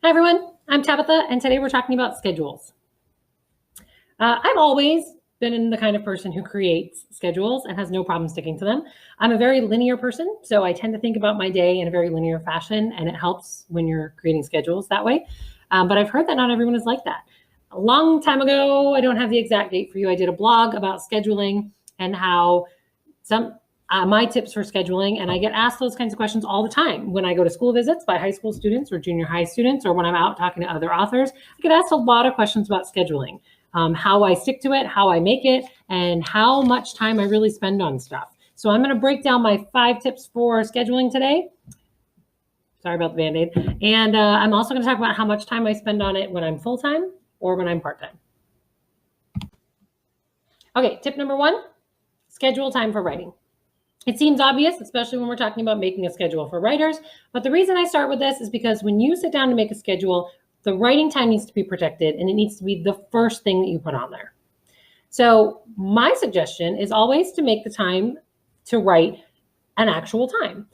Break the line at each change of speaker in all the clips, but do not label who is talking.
Hi everyone, I'm Tabitha, and today we're talking about schedules. I've always been the kind of person who creates schedules and has no problem sticking to them. I'm a very linear person, so I tend to think about my day in a very linear fashion, and it helps when you're creating schedules that way. But I've heard that not everyone is like that. A long time ago, I don't have the exact date for you, I did a blog about scheduling and how my tips for scheduling, and I get asked those kinds of questions all the time when I go to school visits by high school students or junior high students, or when I'm out talking to other authors. I get asked a lot of questions about scheduling, how I stick to it, how I make it, and how much time I really spend on stuff. So I'm going to break down my 5 tips for scheduling today. Sorry about the Band-Aid. And I'm also going to talk about how much time I spend on it when I'm full-time or when I'm part-time. Okay, tip number 1, schedule time for writing. It seems obvious, especially when we're talking about making a schedule for writers, but the reason I start with this is because when you sit down to make a schedule, the writing time needs to be protected, and it needs to be the first thing that you put on there. So my suggestion is always to make the time to write an actual time.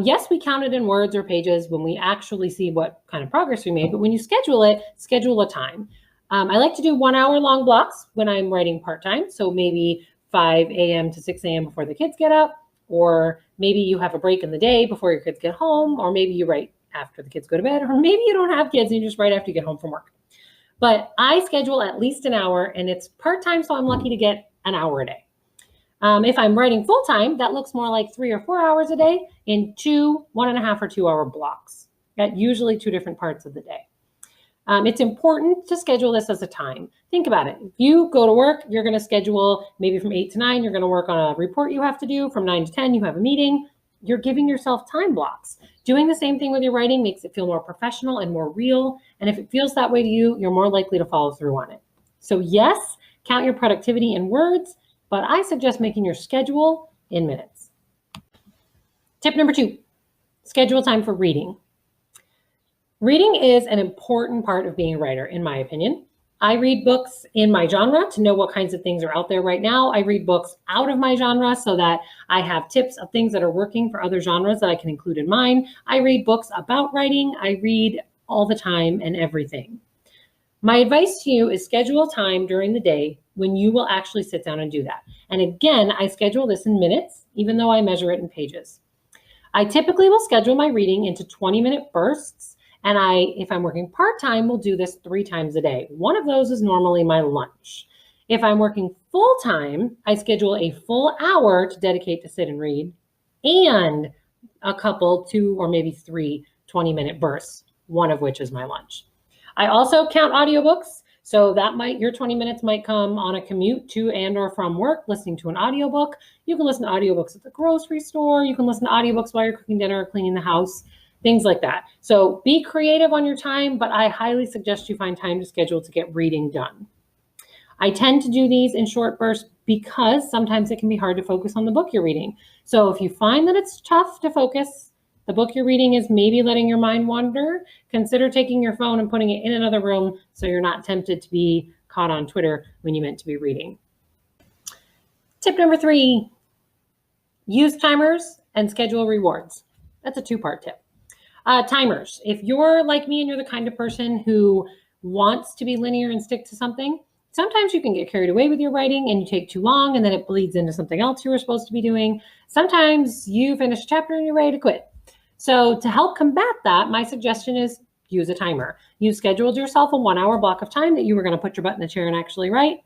Yes, we count it in words or pages when we actually see what kind of progress we made, but when you schedule it, schedule a time. I like to do 1 hour long blocks when I'm writing part-time, so maybe 5 a.m. to 6 a.m. before the kids get up, or maybe you have a break in the day before your kids get home, or maybe you write after the kids go to bed, or maybe you don't have kids and you just write after you get home from work. But I schedule at least an hour, and it's part-time, so I'm lucky to get an hour a day. If I'm writing full-time, that looks more like 3 or 4 hours a day in 1.5 or 2 hour blocks at usually 2 different parts of the day. It's important to schedule this as a time. Think about it. If you go to work, you're going to schedule maybe from 8 to 9, you're going to work on a report you have to do. From 9 to 10, you have a meeting. You're giving yourself time blocks. Doing the same thing with your writing makes it feel more professional and more real. And if it feels that way to you, you're more likely to follow through on it. So yes, count your productivity in words, but I suggest making your schedule in minutes. Tip number 2, schedule time for reading. Reading is an important part of being a writer, in my opinion. I read books in my genre to know what kinds of things are out there right now. I read books out of my genre so that I have tips of things that are working for other genres that I can include in mine. I read books about writing. I read all the time and everything. My advice to you is schedule time during the day when you will actually sit down and do that. And again, I schedule this in minutes, even though I measure it in pages. I typically will schedule my reading into 20-minute bursts. And if I'm working part-time, will do this 3 times a day. One of those is normally my lunch. If I'm working full-time, I schedule a full hour to dedicate to sit and read, and a couple, 2 or maybe 3 20-minute bursts, one of which is my lunch. I also count audiobooks, so that your 20 minutes might come on a commute to and or from work, listening to an audiobook. You can listen to audiobooks at the grocery store. You can listen to audiobooks while you're cooking dinner or cleaning the house. Things like that. So be creative on your time, but I highly suggest you find time to schedule to get reading done. I tend to do these in short bursts because sometimes it can be hard to focus on the book you're reading. So if you find that it's tough to focus, the book you're reading is maybe letting your mind wander, consider taking your phone and putting it in another room so you're not tempted to be caught on Twitter when you meant to be reading. Tip number 3, use timers and schedule rewards. That's a 2-part tip. Timers. If you're like me and you're the kind of person who wants to be linear and stick to something, sometimes you can get carried away with your writing and you take too long and then it bleeds into something else you were supposed to be doing. Sometimes you finish a chapter and you're ready to quit. So to help combat that, my suggestion is use a timer. You scheduled yourself a 1 hour block of time that you were going to put your butt in the chair and actually write.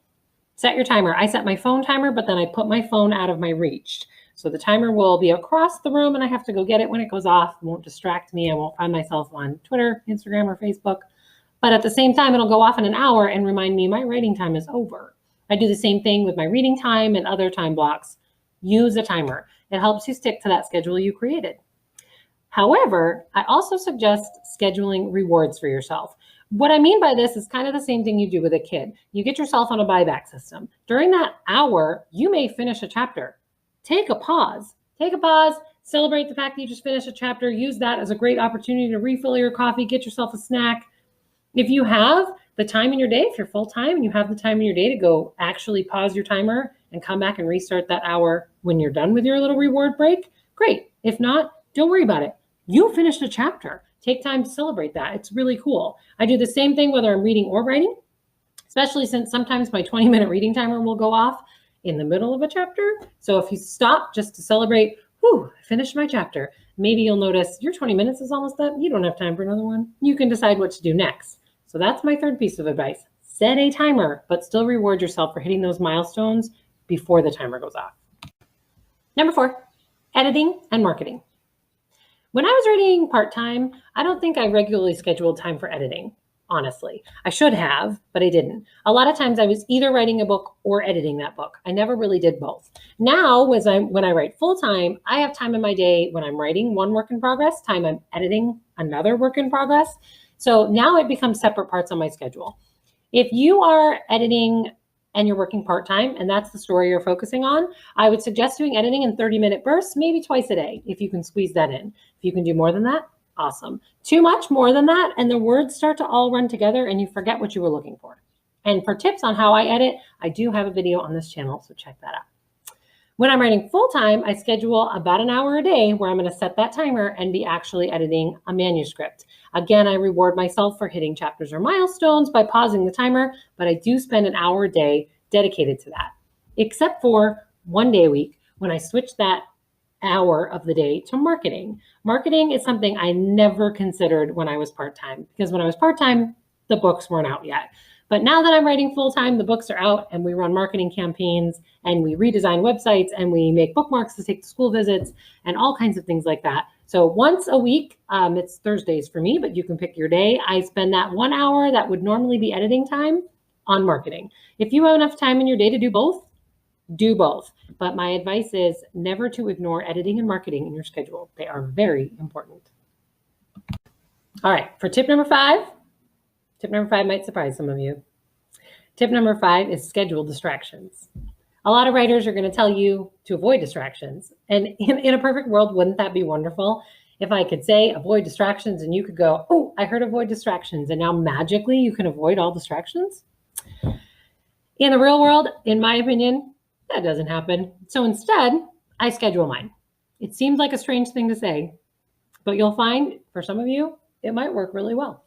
Set your timer. I set my phone timer, but then I put my phone out of my reach. So the timer will be across the room and I have to go get it when it goes off. It won't distract me. I won't find myself on Twitter, Instagram, or Facebook. But at the same time, it'll go off in an hour and remind me my writing time is over. I do the same thing with my reading time and other time blocks. Use a timer. It helps you stick to that schedule you created. However, I also suggest scheduling rewards for yourself. What I mean by this is kind of the same thing you do with a kid. You get yourself on a buyback system. During that hour, you may finish a chapter. Take a pause, celebrate the fact that you just finished a chapter, use that as a great opportunity to refill your coffee, get yourself a snack. If you have the time in your day, if you're full-time and you have the time in your day to go actually pause your timer and come back and restart that hour when you're done with your little reward break, great. If not, don't worry about it. You finished a chapter. Take time to celebrate that. It's really cool. I do the same thing whether I'm reading or writing, especially since sometimes my 20-minute reading timer will go off in the middle of a chapter. So if you stop just to celebrate, whew, I finished my chapter, maybe you'll notice your 20 minutes is almost up. You don't have time for another one. You can decide what to do next. So that's my third piece of advice. Set a timer, but still reward yourself for hitting those milestones before the timer goes off. Number 4, editing and marketing. When I was writing part-time, I don't think I regularly scheduled time for editing, honestly. I should have, but I didn't. A lot of times I was either writing a book or editing that book. I never really did both. Now, when I write full-time, I have time in my day when I'm writing one work in progress, time I'm editing another work in progress. So now it becomes separate parts on my schedule. If you are editing and you're working part-time, and that's the story you're focusing on, I would suggest doing editing in 30-minute bursts, maybe twice a day, if you can squeeze that in. If you can do more than that, awesome. Too much more than that, and the words start to all run together and you forget what you were looking for. And for tips on how I edit, I do have a video on this channel, so check that out. When I'm writing full-time, I schedule about an hour a day where I'm going to set that timer and be actually editing a manuscript. Again, I reward myself for hitting chapters or milestones by pausing the timer, but I do spend an hour a day dedicated to that, except for one day a week when I switch that hour of the day to marketing. Marketing is something I never considered when I was part-time, because when I was part-time, the books weren't out yet. But now that I'm writing full-time, the books are out and we run marketing campaigns and we redesign websites and we make bookmarks to take to school visits and all kinds of things like that. So once a week, it's Thursdays for me, but you can pick your day. I spend that 1 hour that would normally be editing time on marketing. If you have enough time in your day to do both, do both. But my advice is never to ignore editing and marketing in your schedule. They are very important. All right, for tip number 5. Tip number 5 might surprise some of you. Tip number 5 is schedule distractions. A lot of writers are going to tell you to avoid distractions. And in a perfect world, wouldn't that be wonderful? If I could say avoid distractions and you could go, oh, I heard avoid distractions. And now magically you can avoid all distractions. In the real world, in my opinion, that doesn't happen. So instead, I schedule mine. It seems like a strange thing to say, but you'll find for some of you, it might work really well.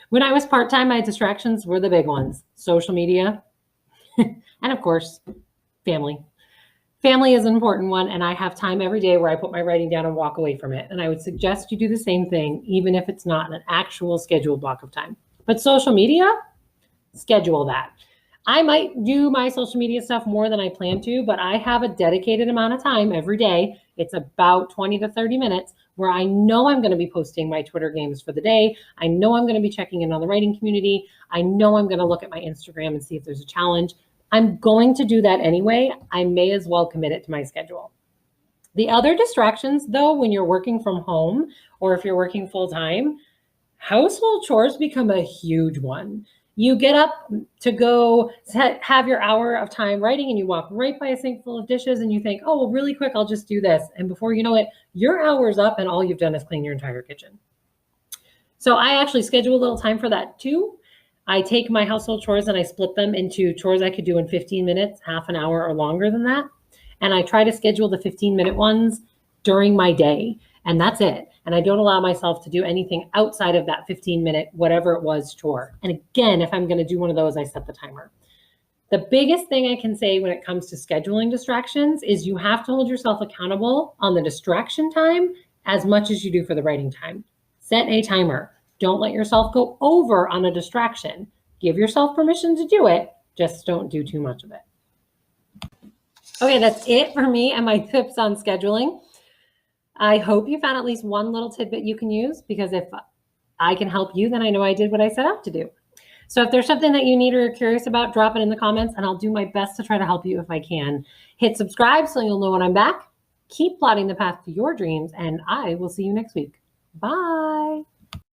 When I was part-time, my distractions were the big ones: social media, and of course, family. Family is an important one, and I have time every day where I put my writing down and walk away from it. And I would suggest you do the same thing, even if it's not an actual scheduled block of time. But social media, schedule that. I might do my social media stuff more than I plan to, but I have a dedicated amount of time every day. It's about 20 to 30 minutes where I know I'm going to be posting my Twitter games for the day. I know I'm going to be checking in on the writing community. I know I'm going to look at my Instagram and see if there's a challenge. I'm going to do that anyway. I may as well commit it to my schedule. The other distractions, though, when you're working from home or if you're working full time, household chores become a huge one. You get up to go have your hour of time writing and you walk right by a sink full of dishes and you think, oh, well, really quick, I'll just do this. And before you know it, your hour's up and all you've done is clean your entire kitchen. So I actually schedule a little time for that too. I take my household chores and I split them into chores I could do in 15 minutes, half an hour or longer than that. And I try to schedule the 15-minute ones during my day. And that's it. And I don't allow myself to do anything outside of that 15-minute, whatever it was, chore. And again, if I'm going to do one of those, I set the timer. The biggest thing I can say when it comes to scheduling distractions is you have to hold yourself accountable on the distraction time as much as you do for the writing time. Set a timer. Don't let yourself go over on a distraction. Give yourself permission to do it. Just don't do too much of it. Okay, that's it for me and my tips on scheduling. I hope you found at least one little tidbit you can use, because if I can help you, then I know I did what I set out to do. So if there's something that you need or are curious about, drop it in the comments and I'll do my best to try to help you if I can. Hit subscribe so you'll know when I'm back. Keep plotting the path to your dreams, and I will see you next week. Bye.